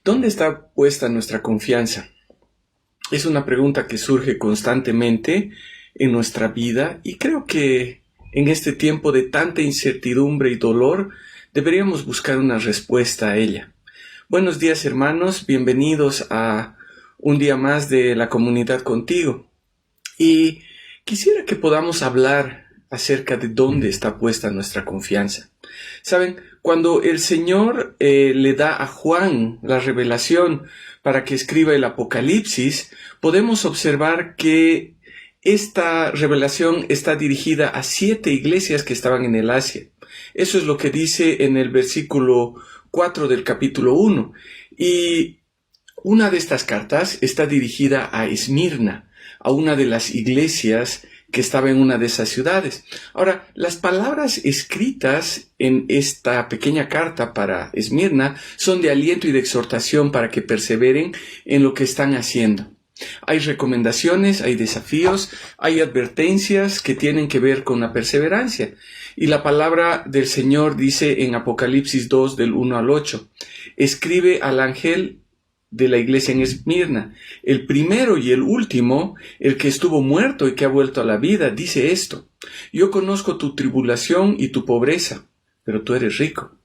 ¿Dónde está puesta nuestra confianza? Es una pregunta que surge constantemente en nuestra vida y creo que en este tiempo de tanta incertidumbre y dolor deberíamos buscar una respuesta a ella. Buenos días, hermanos, bienvenidos a un día más de la comunidad contigo. Y quisiera que podamos hablar acerca de dónde está puesta nuestra confianza. Saben, cuando el Señor le da a Juan la revelación para que escriba el Apocalipsis, podemos observar que esta revelación está dirigida a 7 iglesias que estaban en el Asia. Eso es lo que dice en el versículo 4 del capítulo 1. Y una de estas cartas está dirigida a Esmirna, a una de las iglesias que estaba en una de esas ciudades. Ahora, las palabras escritas en esta pequeña carta para Esmirna son de aliento y de exhortación para que perseveren en lo que están haciendo. Hay recomendaciones, hay desafíos, hay advertencias que tienen que ver con la perseverancia. Y la palabra del Señor dice en Apocalipsis 2 del 1 al 8, escribe al ángel de la iglesia en Esmirna, el primero y el último, el que estuvo muerto y que ha vuelto a la vida, dice esto: yo conozco tu tribulación y tu pobreza, pero tú eres rico,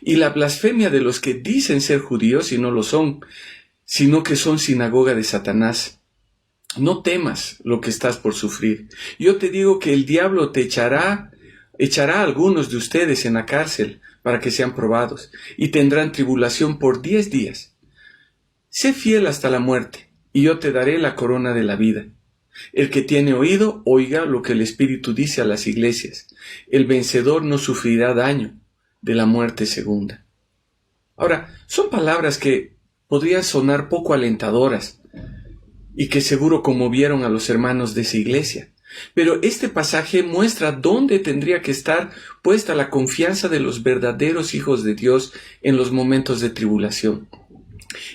y la blasfemia de los que dicen ser judíos y no lo son, sino que son sinagoga de Satanás. No temas lo que estás por sufrir. Yo te digo que el diablo te echará a algunos de ustedes en la cárcel para que sean probados, y tendrán tribulación por 10 días. Sé fiel hasta la muerte, y yo te daré la corona de la vida. El que tiene oído, oiga lo que el Espíritu dice a las iglesias. El vencedor no sufrirá daño de la muerte segunda. Ahora, son palabras que podrían sonar poco alentadoras y que seguro conmovieron a los hermanos de esa iglesia. Pero este pasaje muestra dónde tendría que estar puesta la confianza de los verdaderos hijos de Dios en los momentos de tribulación.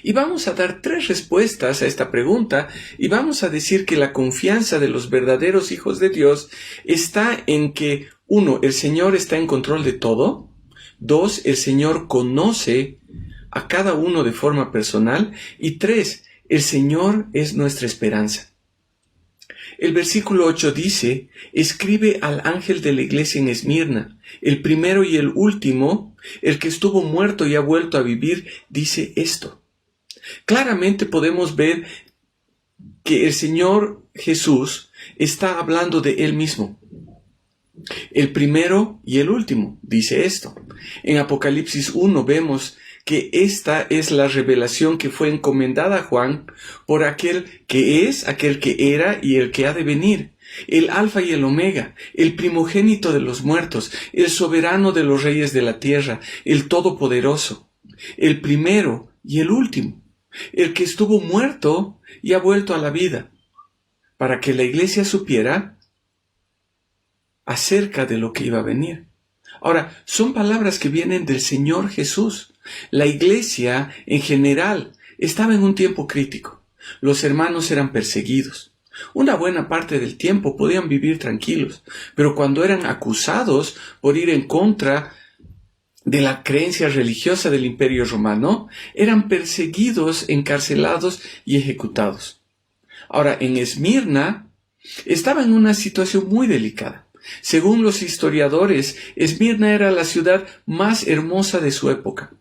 Y vamos a dar 3 respuestas a esta pregunta y vamos a decir que la confianza de los verdaderos hijos de Dios está en que 1. El Señor está en control de todo. 2. El Señor conoce a cada uno de forma personal. Y 3. El Señor es nuestra esperanza. El versículo 8 dice: escribe al ángel de la iglesia en Esmirna, el primero y el último, el que estuvo muerto y ha vuelto a vivir, dice esto. Claramente podemos ver que el Señor Jesús está hablando de Él mismo. El primero y el último, dice esto. En Apocalipsis 1 vemos que esta es la revelación que fue encomendada a Juan por aquel que es, aquel que era y el que ha de venir, el Alfa y el Omega, el primogénito de los muertos, el soberano de los reyes de la tierra, el todopoderoso, el primero y el último, el que estuvo muerto y ha vuelto a la vida, para que la iglesia supiera acerca de lo que iba a venir. Ahora, son palabras que vienen del Señor Jesús. La iglesia, en general, estaba en un tiempo crítico. Los hermanos eran perseguidos. Una buena parte del tiempo podían vivir tranquilos, pero cuando eran acusados por ir en contra de la creencia religiosa del Imperio Romano, eran perseguidos, encarcelados y ejecutados. Ahora, en Esmirna, estaba en una situación muy delicada. Según los historiadores, Esmirna era la ciudad más hermosa de su época.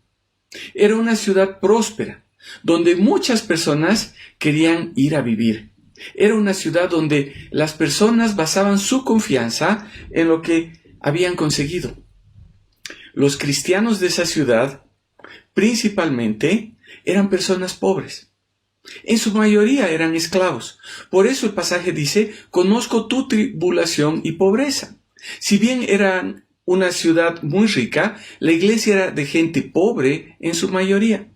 Era una ciudad próspera, donde muchas personas querían ir a vivir. Era una ciudad donde las personas basaban su confianza en lo que habían conseguido. Los cristianos de esa ciudad, principalmente, eran personas pobres. En su mayoría eran esclavos. Por eso el pasaje dice: conozco tu tribulación y pobreza. Si bien eran una ciudad muy rica, la iglesia era de gente pobre en su mayoría.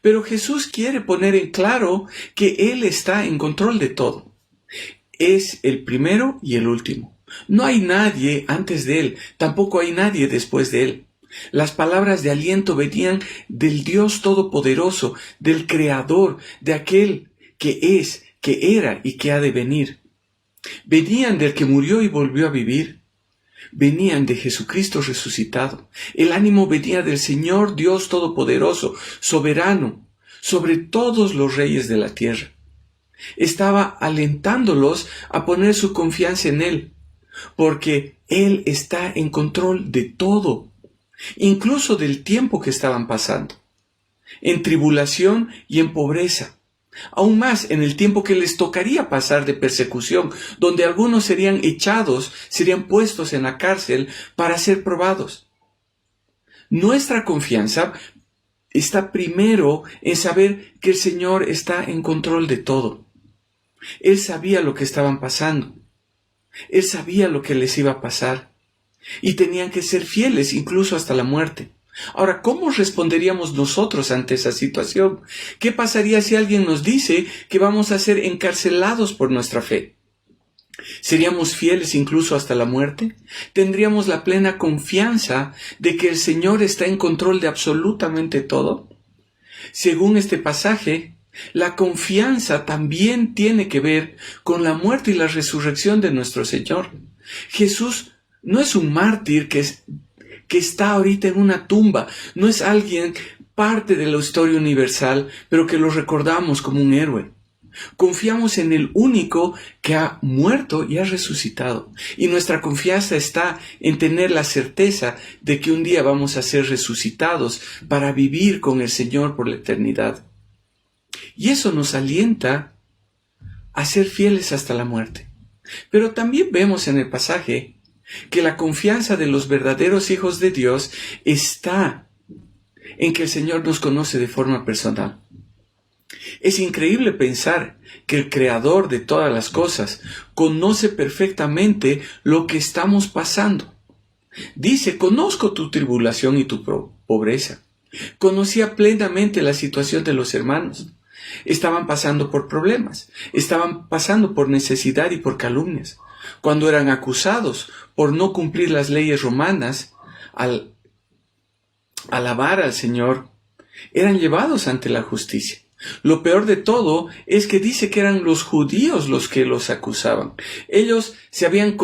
Pero Jesús quiere poner en claro que Él está en control de todo. Es el primero y el último. No hay nadie antes de Él, tampoco hay nadie después de Él. Las palabras de aliento venían del Dios Todopoderoso, del Creador, de aquel que es, que era y que ha de venir. Venían del que murió y volvió a vivir. venían de Jesucristo resucitado. El ánimo venía del Señor Dios Todopoderoso, soberano, sobre todos los reyes de la tierra. Estaba alentándolos a poner su confianza en Él, porque Él está en control de todo, incluso del tiempo que estaban pasando, en tribulación y en pobreza, aún más en el tiempo que les tocaría pasar de persecución, donde algunos serían echados, serían puestos en la cárcel para ser probados. Nuestra confianza está primero en saber que el Señor está en control de todo. Él sabía lo que estaban pasando. Él sabía lo que les iba a pasar. Y tenían que ser fieles incluso hasta la muerte. Ahora, ¿cómo responderíamos nosotros ante esa situación? ¿Qué pasaría si alguien nos dice que vamos a ser encarcelados por nuestra fe? ¿Seríamos fieles incluso hasta la muerte? ¿Tendríamos la plena confianza de que el Señor está en control de absolutamente todo? Según este pasaje, la confianza también tiene que ver con la muerte y la resurrección de nuestro Señor. Jesús no es un mártir que está ahorita en una tumba, no es alguien parte de la historia universal, pero que lo recordamos como un héroe. Confiamos en el único que ha muerto y ha resucitado. Y nuestra confianza está en tener la certeza de que un día vamos a ser resucitados para vivir con el Señor por la eternidad. Y eso nos alienta a ser fieles hasta la muerte. Pero también vemos en el pasaje que la confianza de los verdaderos hijos de Dios está en que el Señor nos conoce de forma personal. Es increíble pensar que el Creador de todas las cosas conoce perfectamente lo que estamos pasando. Dice, conozco tu tribulación y tu pobreza. Conocía plenamente la situación de los hermanos. Estaban pasando por problemas, estaban pasando por necesidad y por calumnias. Cuando eran acusados por no cumplir las leyes romanas, al alabar al Señor, eran llevados ante la justicia. Lo peor de todo es que dice que eran los judíos los que los acusaban. Ellos se habían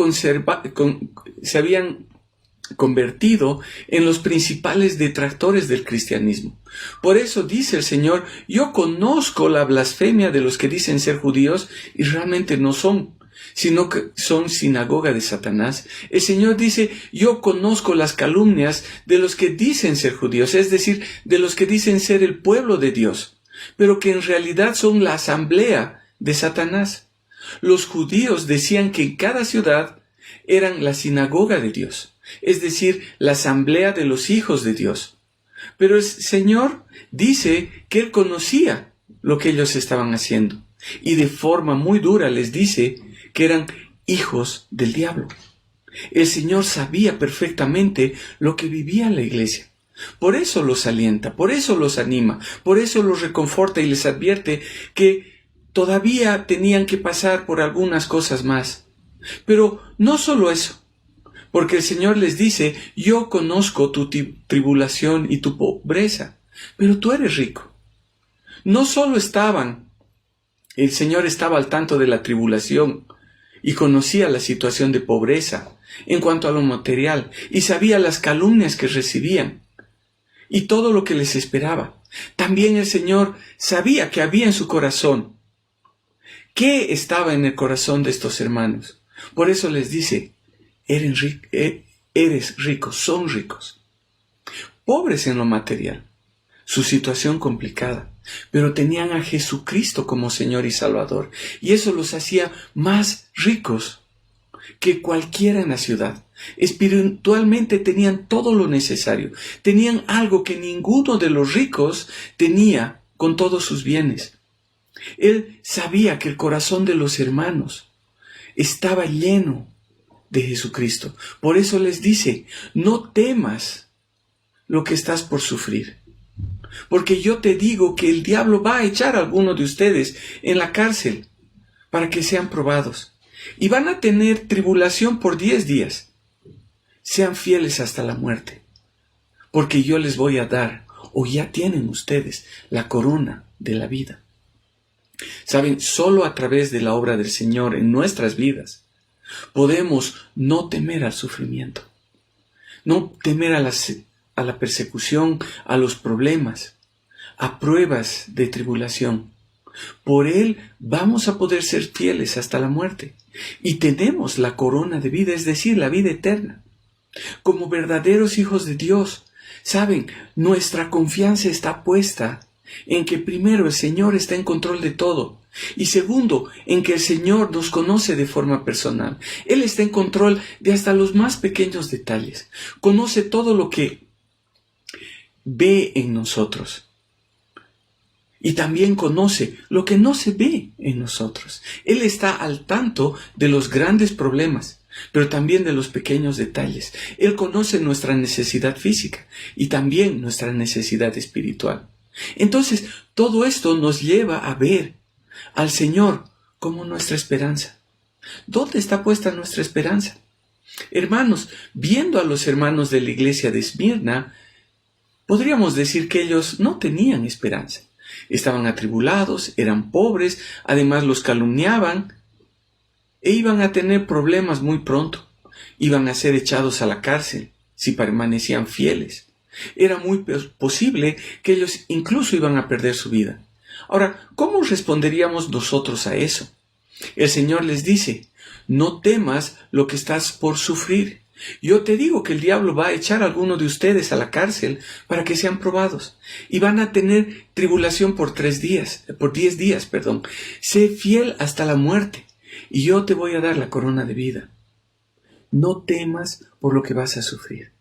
convertido en los principales detractores del cristianismo. Por eso dice el Señor, yo conozco la blasfemia de los que dicen ser judíos y realmente no son, sino que son sinagoga de Satanás. El Señor dice, yo conozco las calumnias de los que dicen ser judíos, es decir, de los que dicen ser el pueblo de Dios, pero que en realidad son la asamblea de Satanás. Los judíos decían que en cada ciudad eran la sinagoga de Dios, es decir, la asamblea de los hijos de Dios. Pero el Señor dice que Él conocía lo que ellos estaban haciendo y de forma muy dura les dice que eran hijos del diablo. El Señor sabía perfectamente lo que vivía la iglesia. Por eso los alienta, por eso los anima, por eso los reconforta y les advierte que todavía tenían que pasar por algunas cosas más. Pero no solo eso, porque el Señor les dice, yo conozco tu tribulación y tu pobreza, pero tú eres rico. No solo el Señor estaba al tanto de la tribulación y conocía la situación de pobreza en cuanto a lo material y sabía las calumnias que recibían y todo lo que les esperaba. También el Señor sabía que había en su corazón. ¿Qué estaba en el corazón de estos hermanos? Por eso les dice, eres rico, son ricos. Pobres en lo material, su situación complicada, pero tenían a Jesucristo como Señor y Salvador, y eso los hacía más ricos que cualquiera en la ciudad. Espiritualmente tenían todo lo necesario, tenían algo que ninguno de los ricos tenía con todos sus bienes. Él sabía que el corazón de los hermanos estaba lleno de Jesucristo. Por eso les dice, no temas lo que estás por sufrir. Porque yo te digo que el diablo va a echar a alguno de ustedes en la cárcel para que sean probados. Y van a tener tribulación por 10 días. Sean fieles hasta la muerte. Porque yo les voy a dar, o ya tienen ustedes, la corona de la vida. Saben, solo a través de la obra del Señor en nuestras vidas Podemos no temer al sufrimiento, no temer a la persecución, a los problemas, a pruebas de tribulación. Por Él vamos a poder ser fieles hasta la muerte y tenemos la corona de vida, es decir, la vida eterna. Como verdaderos hijos de Dios, saben, nuestra confianza está puesta en que primero el Señor está en control de todo y segundo, en que el Señor nos conoce de forma personal. Él está en control de hasta los más pequeños detalles. Conoce todo lo que ve en nosotros. Y también conoce lo que no se ve en nosotros. Él está al tanto de los grandes problemas, pero también de los pequeños detalles. Él conoce nuestra necesidad física y también nuestra necesidad espiritual. Entonces, todo esto nos lleva a ver al Señor como nuestra esperanza. ¿Dónde está puesta nuestra esperanza? Hermanos, viendo a los hermanos de la iglesia de Esmirna, podríamos decir que ellos no tenían esperanza. Estaban atribulados, eran pobres, además los calumniaban e iban a tener problemas muy pronto. Iban a ser echados a la cárcel si permanecían fieles. Era muy posible que ellos incluso iban a perder su vida. Ahora, ¿cómo responderíamos nosotros a eso? El Señor les dice, no temas lo que estás por sufrir. Yo te digo que el diablo va a echar a alguno de ustedes a la cárcel para que sean probados y van a tener tribulación por 10 días. Sé fiel hasta la muerte y yo te voy a dar la corona de vida. No temas por lo que vas a sufrir.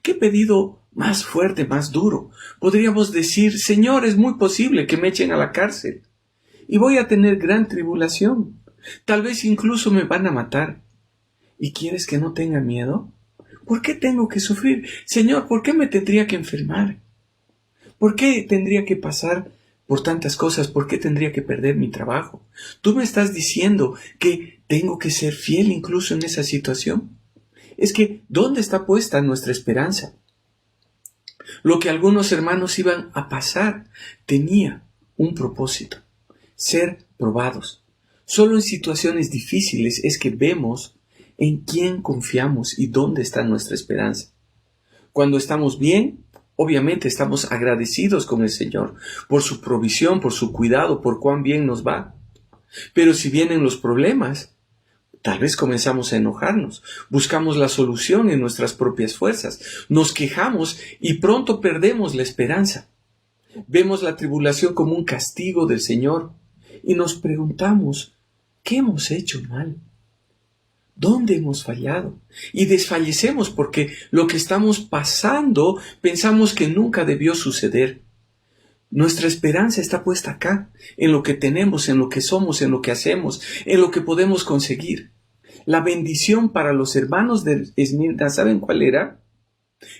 ¿Qué pedido más fuerte, más duro? Podríamos decir, Señor, es muy posible que me echen a la cárcel y voy a tener gran tribulación. Tal vez incluso me van a matar. ¿Y quieres que no tenga miedo? ¿Por qué tengo que sufrir? Señor, ¿por qué me tendría que enfermar? ¿Por qué tendría que pasar por tantas cosas? ¿Por qué tendría que perder mi trabajo? ¿Tú me estás diciendo que tengo que ser fiel incluso en esa situación? Es que, ¿dónde está puesta nuestra esperanza? Lo que algunos hermanos iban a pasar tenía un propósito: ser probados. Solo en situaciones difíciles es que vemos en quién confiamos y dónde está nuestra esperanza. Cuando estamos bien, obviamente estamos agradecidos con el Señor por su provisión, por su cuidado, por cuán bien nos va. Pero si vienen los problemas, tal vez comenzamos a enojarnos, buscamos la solución en nuestras propias fuerzas, nos quejamos y pronto perdemos la esperanza. Vemos la tribulación como un castigo del Señor y nos preguntamos, ¿qué hemos hecho mal? ¿Dónde hemos fallado? Y desfallecemos porque lo que estamos pasando pensamos que nunca debió suceder. Nuestra esperanza está puesta acá, en lo que tenemos, en lo que somos, en lo que hacemos, en lo que podemos conseguir. La bendición para los hermanos de Esmirna, ¿saben cuál era?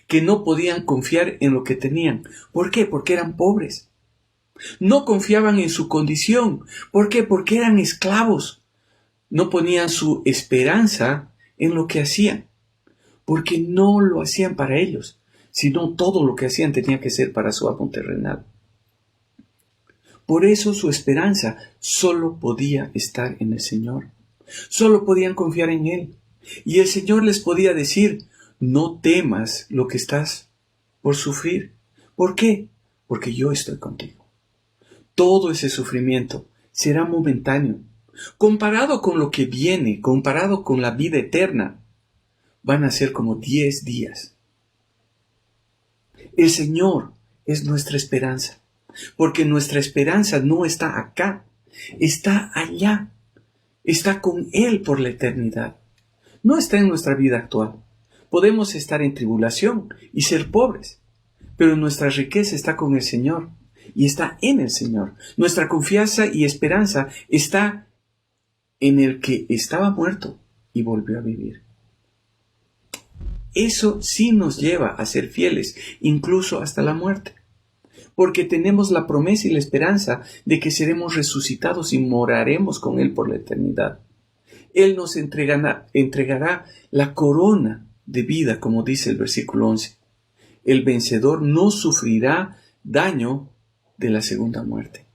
Que no podían confiar en lo que tenían. ¿Por qué? Porque eran pobres. No confiaban en su condición. ¿Por qué? Porque eran esclavos. No ponían su esperanza en lo que hacían, porque no lo hacían para ellos, sino todo lo que hacían tenía que ser para su amo terrenal. Por eso su esperanza solo podía estar en el Señor. Solo podían confiar en Él. Y el Señor les podía decir, no temas lo que estás por sufrir. ¿Por qué? Porque yo estoy contigo. Todo ese sufrimiento será momentáneo. Comparado con lo que viene, comparado con la vida eterna, van a ser como 10 días. El Señor es nuestra esperanza, porque nuestra esperanza no está acá, está allá, está con Él por la eternidad. No está en nuestra vida actual. Podemos estar en tribulación y ser pobres, pero nuestra riqueza está con el Señor y está en el Señor. Nuestra confianza y esperanza está en el que estaba muerto y volvió a vivir. Eso sí nos lleva a ser fieles, incluso hasta la muerte, porque tenemos la promesa y la esperanza de que seremos resucitados y moraremos con Él por la eternidad. Él nos entregará la corona de vida, como dice el versículo 11. El vencedor no sufrirá daño de la segunda muerte.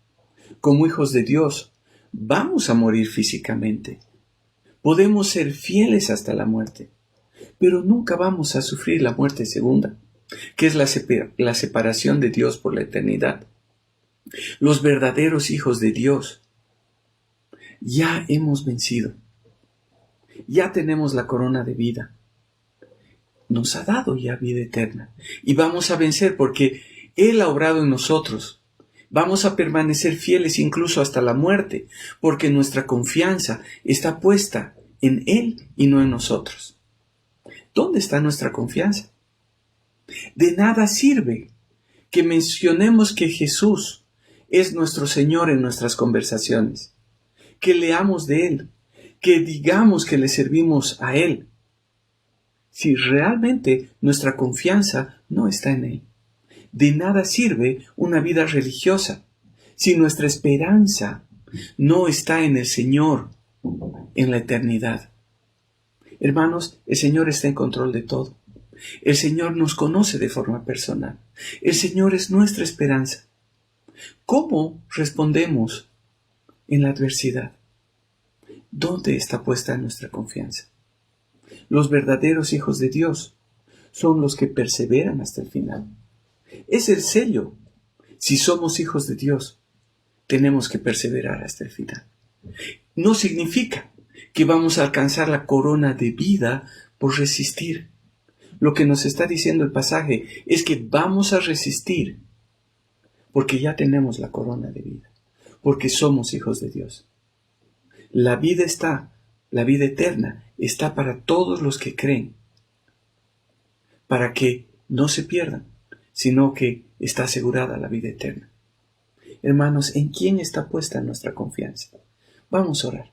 Como hijos de Dios, vamos a morir físicamente, Podemos ser fieles hasta la muerte, pero nunca vamos a sufrir la muerte segunda, que es la separación de Dios por la eternidad. Los verdaderos hijos de Dios ya hemos vencido. Ya tenemos la corona de vida. Nos ha dado ya vida eterna. Y vamos a vencer porque Él ha obrado en nosotros. Vamos a permanecer fieles incluso hasta la muerte, porque nuestra confianza está puesta en Él y no en nosotros. ¿Dónde está nuestra confianza? De nada sirve que mencionemos que Jesús es nuestro Señor en nuestras conversaciones, que leamos de Él, que digamos que le servimos a Él, si realmente nuestra confianza no está en Él. De nada sirve una vida religiosa si nuestra esperanza no está en el Señor, en la eternidad. Hermanos, el Señor está en control de todo. El Señor nos conoce de forma personal. El Señor es nuestra esperanza. ¿Cómo respondemos en la adversidad? ¿Dónde está puesta nuestra confianza? Los verdaderos hijos de Dios son los que perseveran hasta el final. Es el sello. Si somos hijos de Dios, tenemos que perseverar hasta el final. No significa que vamos a alcanzar la corona de vida por resistir. Lo que nos está diciendo el pasaje es que vamos a resistir porque ya tenemos la corona de vida, porque somos hijos de Dios. La vida eterna está para todos los que creen, para que no se pierdan, sino que está asegurada la vida eterna. Hermanos, ¿en quién está puesta nuestra confianza? Vamos a orar.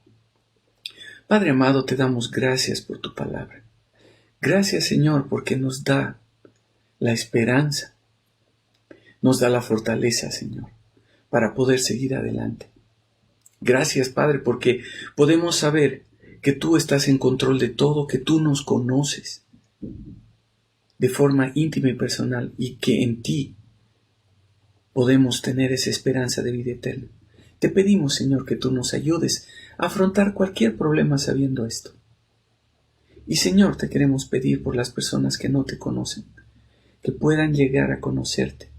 Padre amado, te damos gracias por tu palabra. Gracias, Señor, porque nos da la esperanza, nos da la fortaleza, Señor, para poder seguir adelante. Gracias, Padre, porque podemos saber que tú estás en control de todo, que tú nos conoces de forma íntima y personal y que en ti podemos tener esa esperanza de vida eterna. Te pedimos, Señor, que tú nos ayudes a afrontar cualquier problema sabiendo esto. Y, Señor, te queremos pedir por las personas que no te conocen, que puedan llegar a conocerte,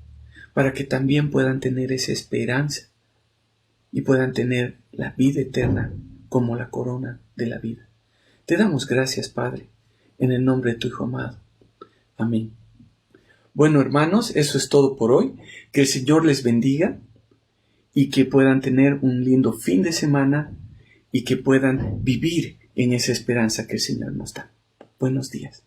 para que también puedan tener esa esperanza y puedan tener la vida eterna como la corona de la vida. Te damos gracias, Padre, en el nombre de tu Hijo amado. Amén. Bueno, hermanos, eso es todo por hoy. Que el Señor les bendiga y que puedan tener un lindo fin de semana y que puedan vivir en esa esperanza que el Señor nos da. Buenos días.